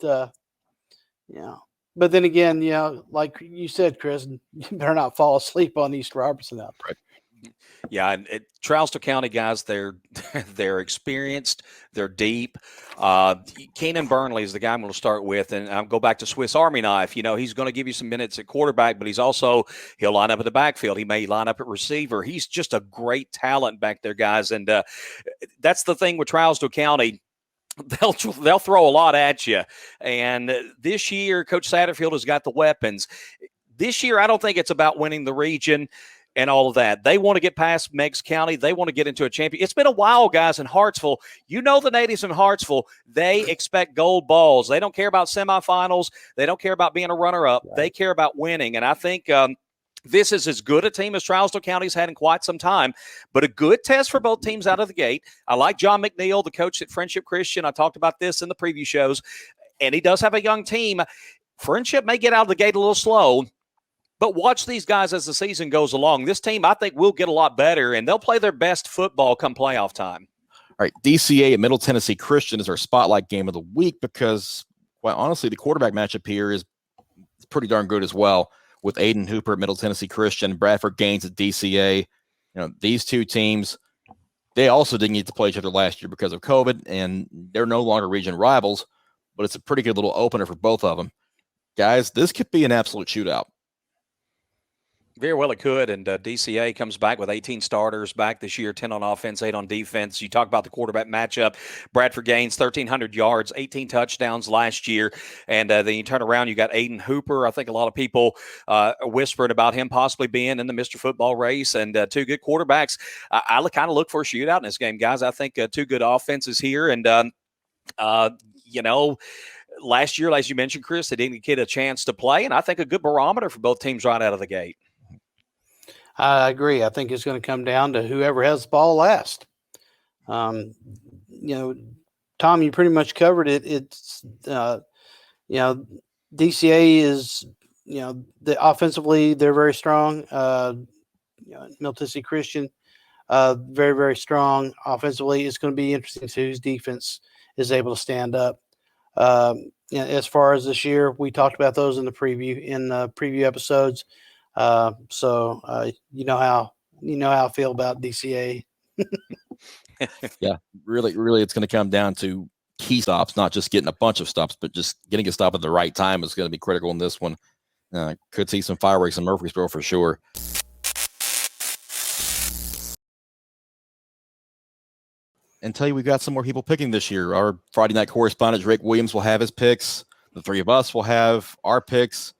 But then again, like you said, Chris, you better not fall asleep on East Robertson out there. Right. Yeah, and Trousdale County guys, they're experienced, they're deep. Keenan Burnley is the guy I'm going to start with, and I'll go back to Swiss Army knife. He's going to give you some minutes at quarterback, but he'll line up at the backfield. He may line up at receiver. He's just a great talent back there, guys, and that's the thing with Trousdale County. They'll throw a lot at you, and this year, Coach Satterfield has got the weapons. This year, I don't think it's about winning the region and all of that. They want to get past Meigs County. They want to get into a champion. It's been a while, guys, in Hartsville. The natives in Hartsville, they expect gold balls. They don't care about semifinals. They don't care about being a runner-up. Right. They care about winning. And I think this is as good a team as Trousdale County's had in quite some time, but a good test for both teams out of the gate. I like John McNeil, the coach at Friendship Christian. I talked about this in the preview shows, and he does have a young team. Friendship may get out of the gate a little slow, but watch these guys as the season goes along. This team, I think, will get a lot better, and they'll play their best football come playoff time. All right, DCA at Middle Tennessee Christian is our spotlight game of the week because, quite honestly, the quarterback matchup here is pretty darn good as well, with Aiden Hooper at Middle Tennessee Christian, Bradford Gaines at DCA. These two teams, they also didn't get to play each other last year because of COVID, and they're no longer region rivals, but it's a pretty good little opener for both of them. Guys, this could be an absolute shootout. Very well, it could. And DCA comes back with 18 starters back this year, 10 on offense, 8 on defense. You talk about the quarterback matchup. Bradford Gaines, 1,300 yards, 18 touchdowns last year. And then you turn around, you got Aiden Hooper. I think a lot of people whispered about him possibly being in the Mr. Football race. And two good quarterbacks. I kind of look for a shootout in this game, guys. I think two good offenses here. And, last year, as you mentioned, Chris, they didn't get a chance to play. And I think a good barometer for both teams right out of the gate. I agree. I think it's going to come down to whoever has the ball last. Tom, you pretty much covered it. It's, DCA is, offensively, they're very strong. Middle Tennessee Christian, very, very strong offensively. It's going to be interesting to see whose defense is able to stand up. As far as this year, we talked about those in the preview episodes. So you know how I feel about DCA. Yeah, really, it's going to come down to key stops, not just getting a bunch of stops, but just getting a stop at the right time is going to be critical in this one. Could see some fireworks in Murfreesboro for sure. And tell you, we've got some more people picking this year. Our Friday night correspondent, Drake Williams, will have his picks. The three of us will have our picks.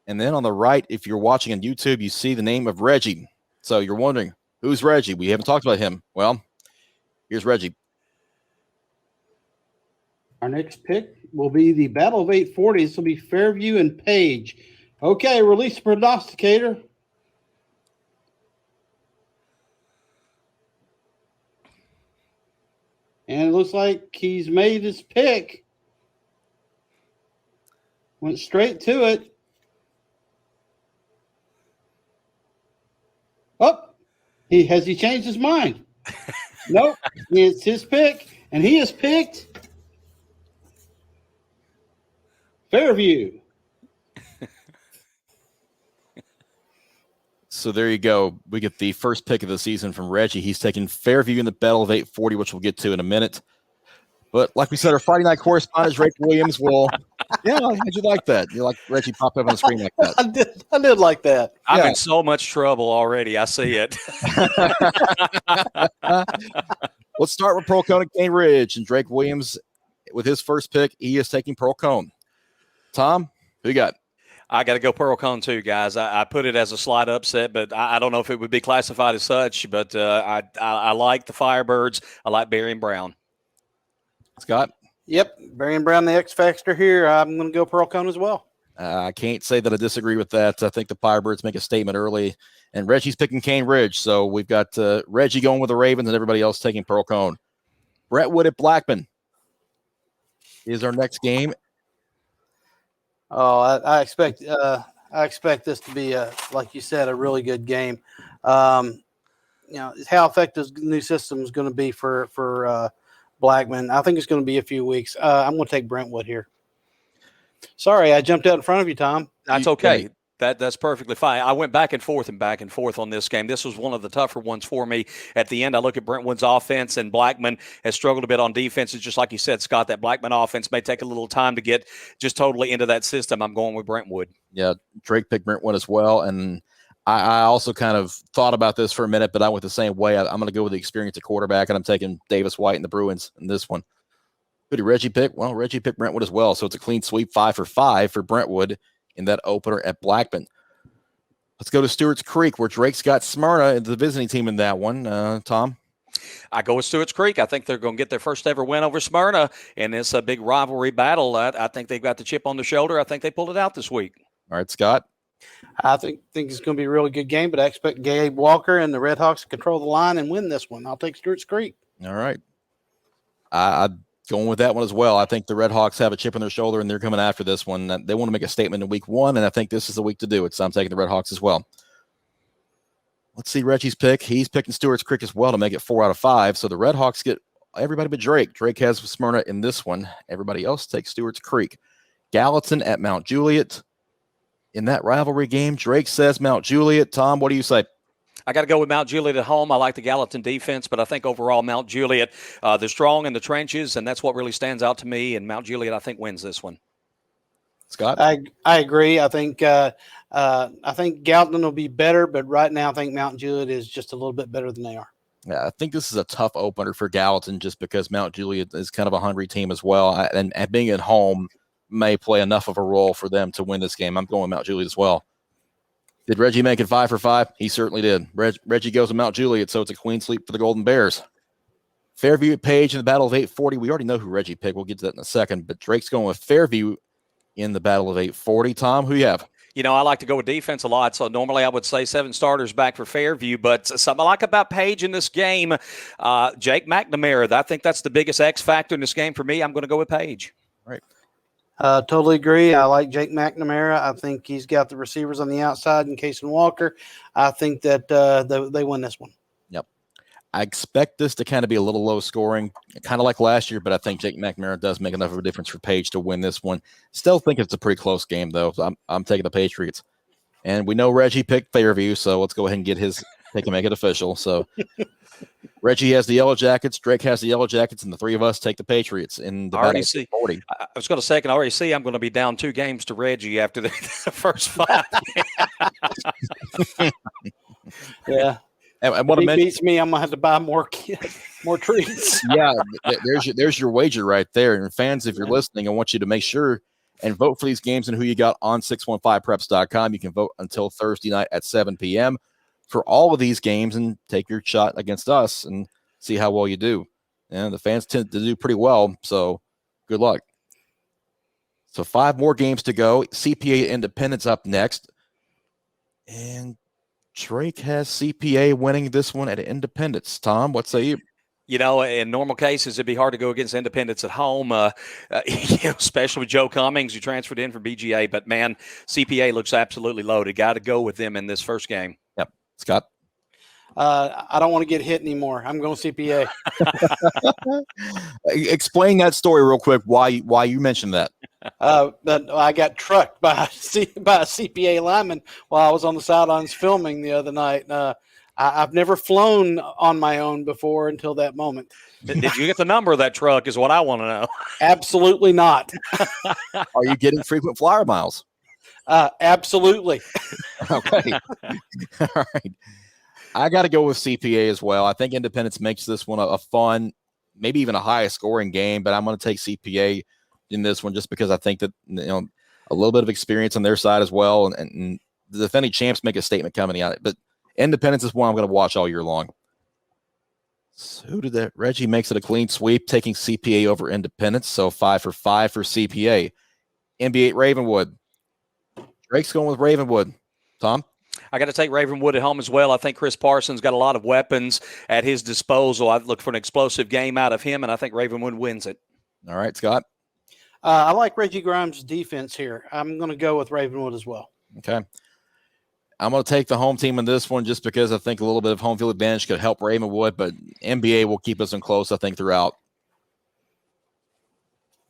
And then on the right, if you're watching on YouTube, you see the name of Reggie. So you're wondering, who's Reggie? We haven't talked about him. Well, here's Reggie. Our next pick will be the Battle of 840. This will be Fairview and Page. Okay, release the prognosticator. And it looks like he's made his pick. Went straight to it. Oh, has he changed his mind? Nope, it's his pick, and he has picked Fairview. So there you go. We get the first pick of the season from Reggie. He's taking Fairview in the Battle of 840, which we'll get to in a minute. But like we said, our Friday night correspondent, Drake Williams, will. Yeah, how'd you like that? You like Reggie popped up on the screen like that? I did like that. I'm in so much trouble already. I see it. Let's start with Pearl Cone and Cane Ridge. And Drake Williams, with his first pick, he is taking Pearl Cone. Tom, who you got? I got to go Pearl Cone too, guys. I put it as a slight upset, but I don't know if it would be classified as such. But I like the Firebirds. I like Barry and Brown. Scott? Yep, Barry and Brown, the X Factor here. I'm going to go Pearl Cone as well. I can't say that I disagree with that. I think the Firebirds make a statement early, and Reggie's picking Cane Ridge. So we've got Reggie going with the Ravens and everybody else taking Pearl Cone. Brentwood at Blackman is our next game. Oh, I expect this to be like you said, a really good game. How effective the new system is going to be for Blackman. I think it's going to be a few weeks. I'm going to take Brentwood here. Sorry, I jumped out in front of you, Tom. That's okay. That's perfectly fine. I went back and forth on this game. This was one of the tougher ones for me. At the end, I look at Brentwood's offense, and Blackman has struggled a bit on defense. It's just like you said, Scott, that Blackman offense may take a little time to get just totally into that system. I'm going with Brentwood. Yeah, Drake picked Brentwood as well, and I also kind of thought about this for a minute, but I went the same way. I'm going to go with the experience at quarterback, and I'm taking Davis White and the Bruins in this one. Who did Reggie pick? Well, Reggie picked Brentwood as well, so it's a clean sweep 5 for 5 for Brentwood in that opener at Blackman. Let's go to Stewart's Creek, where Drake's got Smyrna, the visiting team in that one. Tom? I go with Stewart's Creek. I think they're going to get their first ever win over Smyrna in this big rivalry battle. I think they've got the chip on their shoulder. I think they pulled it out this week. All right, Scott? I think it's going to be a really good game, but I expect Gabe Walker and the Redhawks to control the line and win this one. I'll take Stewart's Creek. All right. I'm going with that one as well. I think the Redhawks have a chip on their shoulder, and they're coming after this one. They want to make a statement in week 1, and I think this is the week to do it, so I'm taking the Redhawks as well. Let's see Reggie's pick. He's picking Stewart's Creek as well to make it 4 out of 5, so the Redhawks get everybody but Drake. Drake has Smyrna in this one. Everybody else takes Stewart's Creek. Gallatin at Mount Juliet. in that rivalry game. Drake says Mount Juliet. Tom, what do you say? I got to go with Mount Juliet at home. I like the Gallatin defense, but I think overall Mount Juliet, they're strong in the trenches, and that's what really stands out to me. And Mount Juliet, I think, wins this one. Scott? I agree. I think Gallatin will be better, but right now I think Mount Juliet is just a little bit better than they are. Yeah, I think this is a tough opener for Gallatin just because Mount Juliet is kind of a hungry team as well. And being at home may play enough of a role for them to win this game. I'm going with Mount Juliet as well. Did Reggie make it 5 for 5? He certainly did. Reggie goes to Mount Juliet, so it's a clean sweep for the Golden Bears. Fairview at Page in the Battle of 840. We already know who Reggie picked. We'll get to that in a second. But Drake's going with Fairview in the Battle of 840. Tom, who you have? You know, I like to go with defense a lot, so normally I would say 7 starters back for Fairview, but something I like about Page in this game, Jake McNamara, I think that's the biggest X factor in this game for me. I'm going to go with Page. Right. Totally agree. I like Jake McNamara. I think he's got the receivers on the outside in Case and Walker. I think that they win this one. Yep. I expect this to kind of be a little low scoring, kind of like last year, but I think Jake McNamara does make enough of a difference for Page to win this one. Still think it's a pretty close game, though. So I'm taking the Patriots. And we know Reggie picked Fairview, so let's go ahead and get his pick and make it official. So Reggie has the Yellow Jackets, Drake has the Yellow Jackets, and the three of us take the Patriots in the Battle of 40. I was going to say, I can already see I'm going to be down 2 games to Reggie after the first 5. Yeah. And what if he beats me, I'm gonna have to buy more treats. Yeah, there's your wager right there. And fans, if you're listening, I want you to make sure and vote for these games and who you got on 615preps.com. You can vote until Thursday night at 7 p.m. for all of these games and take your shot against us and see how well you do. And the fans tend to do pretty well, so good luck. So 5 more games to go. CPA Independence up next. And Drake has CPA winning this one at Independence. Tom, what say you? You know, in normal cases, it'd be hard to go against Independence at home, especially with Joe Cummings, who transferred in from BGA. But, man, CPA looks absolutely loaded. Got to go with them in this first game. Yep. Scott? I don't want to get hit anymore. I'm going CPA. Explain that story real quick, why you mentioned that. But I got trucked by a CPA lineman while I was on the sidelines filming the other night. I've never flown on my own before until that moment. Did you get the number of that truck is what I want to know. Absolutely not. Are you getting frequent flyer miles? Absolutely. Okay. All right. I got to go with CPA as well. I think Independence makes this one a fun, maybe even a high scoring game, but I'm going to take CPA in this one just because I think that, a little bit of experience on their side as well. And the defending champs make a statement coming out. But Independence is one I'm going to watch all year long. So who did that? Reggie makes it a clean sweep, taking CPA over Independence. So 5 for 5 for CPA. NBA Ravenwood. Drake's going with Ravenwood. Tom? I got to take Ravenwood at home as well. I think Chris Parsons got a lot of weapons at his disposal. I look for an explosive game out of him, and I think Ravenwood wins it. All right, Scott. I like Reggie Grimes' defense here. I'm going to go with Ravenwood as well. Okay. I'm going to take the home team in this one just because I think a little bit of home field advantage could help Ravenwood, but NBA will keep us in close, I think, throughout.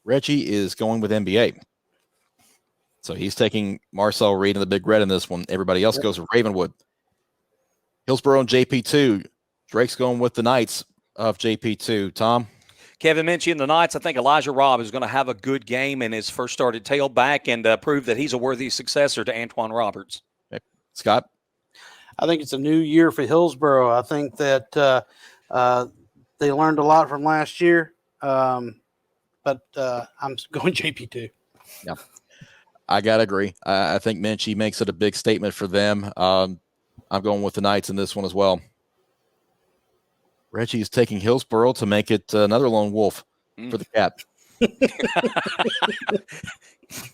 Reggie is going with NBA. So he's taking Marcel Reed and the Big Red in this one. Everybody else goes with Ravenwood. Hillsborough and JP2. Drake's going with the Knights of JP2. Tom? Kevin mentioned the Knights. I think Elijah Robb is going to have a good game in his first started tailback and prove that he's a worthy successor to Antoine Roberts. Okay. Scott? I think it's a new year for Hillsborough. I think that they learned a lot from last year, but I'm going JP2. Yeah. I got to agree. I think Minchie makes it a big statement for them. I'm going with the Knights in this one as well. Reggie is taking Hillsborough to make it another lone wolf for the Cat.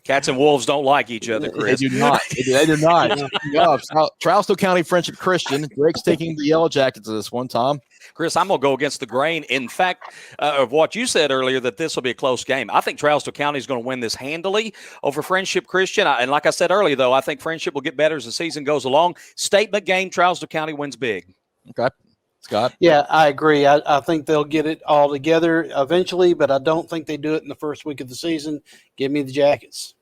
Cats and wolves don't like each other, Chris. They do not. They do not. Charleston County Friendship Christian. Drake's taking the Yellow Jackets of this one. Tom? Chris, I'm going to go against the grain. In fact, of what you said earlier, that this will be a close game. I think Charleston County is going to win this handily over Friendship Christian. And like I said earlier, though, I think Friendship will get better as the season goes along. Statement game, Charleston County wins big. Okay. Scott? Yeah, I agree. I think they'll get it all together eventually, but I don't think they do it in the first week of the season. Give me the Jackets.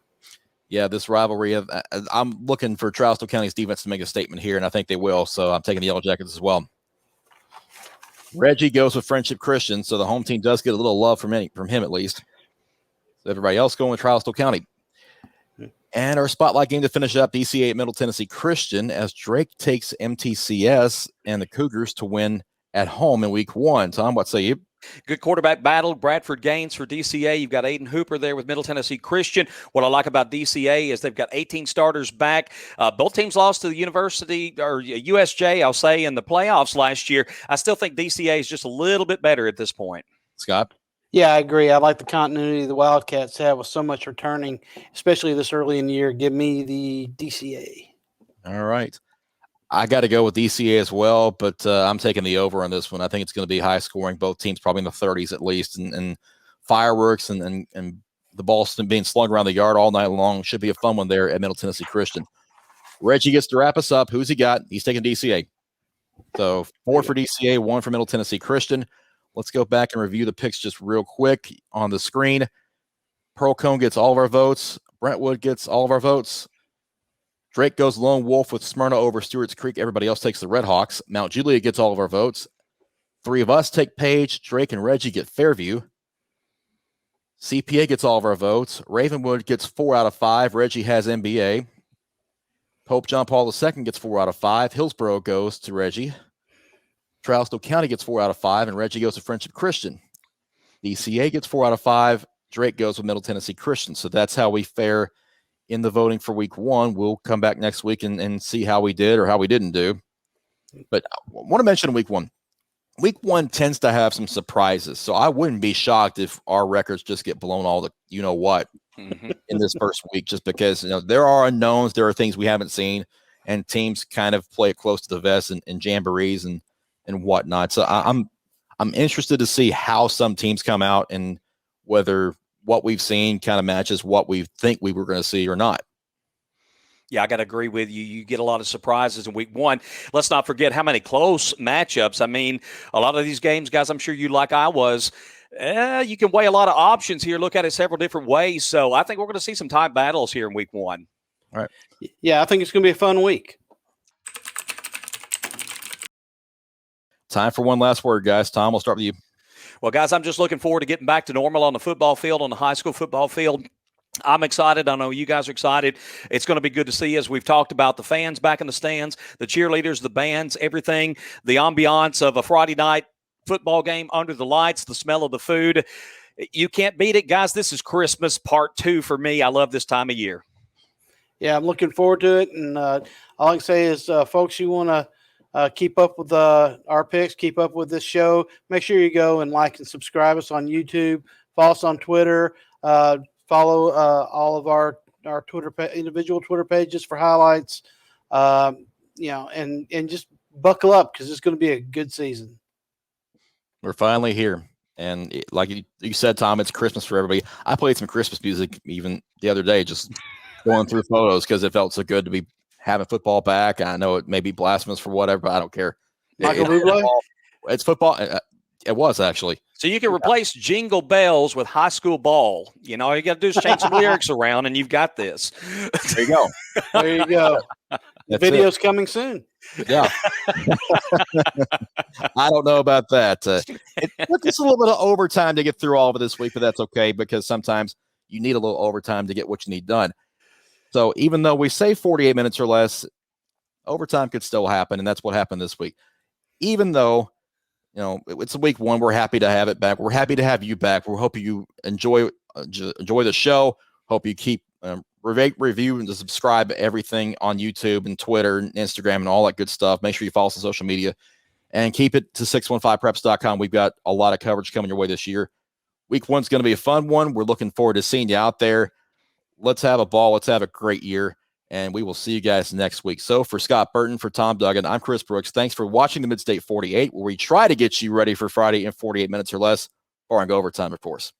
Yeah, this rivalry. I'm looking for Charleston County's defense to make a statement here, and I think they will. So I'm taking the Yellow Jackets as well. Reggie goes with Friendship Christian, so the home team does get a little love from him at least. So everybody else going with Charleston County. And our spotlight game to finish up, DCA at Middle Tennessee Christian, as Drake takes MTCS and the Cougars to win at home in week 1. Tom, what say you? Good quarterback battle. Bradford Gaines for DCA. You've got Aiden Hooper there with Middle Tennessee Christian. What I like about DCA is they've got 18 starters back. Both teams lost to the University or USJ, I'll say, in the playoffs last year. I still think DCA is just a little bit better at this point. Scott? Yeah, I agree. I like the continuity the Wildcats have with so much returning, especially this early in the year. Give me the DCA. All right. I got to go with DCA as well, but I'm taking the over on this one. I think it's going to be high scoring. Both teams probably in the 30s at least, and fireworks and the ball being slung around the yard all night long. Should be a fun one there at Middle Tennessee Christian. Reggie gets to wrap us up. Who's he got? He's taking DCA. So 4 for DCA, 1 for Middle Tennessee Christian. Let's go back and review the picks just real quick on the screen. Pearl Cone gets all of our votes. Brentwood gets all of our votes. Drake goes Lone Wolf with Smyrna over Stewart's Creek. Everybody else takes the Red Hawks. Mount Juliet gets all of our votes. 3 of us take Page. Drake and Reggie get Fairview. CPA gets all of our votes. Ravenwood gets 4 out of 5. Reggie has MBA. Pope John Paul II gets 4 out of 5. Hillsborough goes to Reggie. Charleston County gets 4 out of 5, and Reggie goes to Friendship Christian. DCA gets 4 out of 5. Drake goes with Middle Tennessee Christian. So that's how we fare in the voting for week 1. We'll come back next week and see how we did or how we didn't do. But I want to mention week 1. Week 1 tends to have some surprises. So I wouldn't be shocked if our records just get blown all the you-know-what in this first week, just because there are unknowns. There are things we haven't seen, and teams kind of play it close to the vest and jamborees and whatnot. So I'm interested to see how some teams come out and whether what we've seen kind of matches what we think we were going to see or not. Yeah, I got to agree with you. You get a lot of surprises in week 1. Let's not forget how many close matchups. I mean, a lot of these games, guys, I'm sure you like I was, you can weigh a lot of options here, look at it several different ways. So I think we're going to see some tight battles here in week 1. All right. Yeah, I think it's going to be a fun week. Time for one last word, guys. Tom, we'll start with you. Well, guys, I'm just looking forward to getting back to normal on the football field, on the high school football field. I'm excited. I know you guys are excited. It's going to be good to see, as we've talked about, the fans back in the stands, the cheerleaders, the bands, everything, the ambiance of a Friday night football game under the lights, the smell of the food. You can't beat it, guys. This is Christmas part 2 for me. I love this time of year. Yeah, I'm looking forward to it. And all I can say is, folks, you want to keep up with our picks, keep up with this show, make sure you go and like and subscribe us on YouTube, follow us on Twitter, follow all of our Twitter individual Twitter pages for highlights, and just buckle up because it's going to be a good season. We're finally here. And like you said, Tom, it's Christmas for everybody. I played some Christmas music even the other day, just going through photos because it felt so good to be having football back. I know it may be blasphemous for whatever, but I don't care. Michael Bublé? It's football. It was actually. So you can replace Jingle Bells with High School Ball. All you got to do is change some lyrics around, and you've got this. There you go. There you go. The video's coming soon. Yeah. I don't know about that. It took us a little bit of overtime to get through all of it this week, but that's okay because sometimes you need a little overtime to get what you need done. So even though we say 48 minutes or less, overtime could still happen, and that's what happened this week. Even though, it's week 1, we're happy to have it back. We're happy to have you back. We hope you enjoy the show. Hope you keep rate, review, and subscribe to everything on YouTube and Twitter and Instagram and all that good stuff. Make sure you follow us on social media and keep it to 615preps.com. We've got a lot of coverage coming your way this year. Week 1's going to be a fun one. We're looking forward to seeing you out there. Let's have a ball. Let's have a great year. And we will see you guys next week. So for Scott Burton, for Tom Duggan, I'm Chris Brooks. Thanks for watching the Midstate 48, where we try to get you ready for Friday in 48 minutes or less, or on overtime, of course.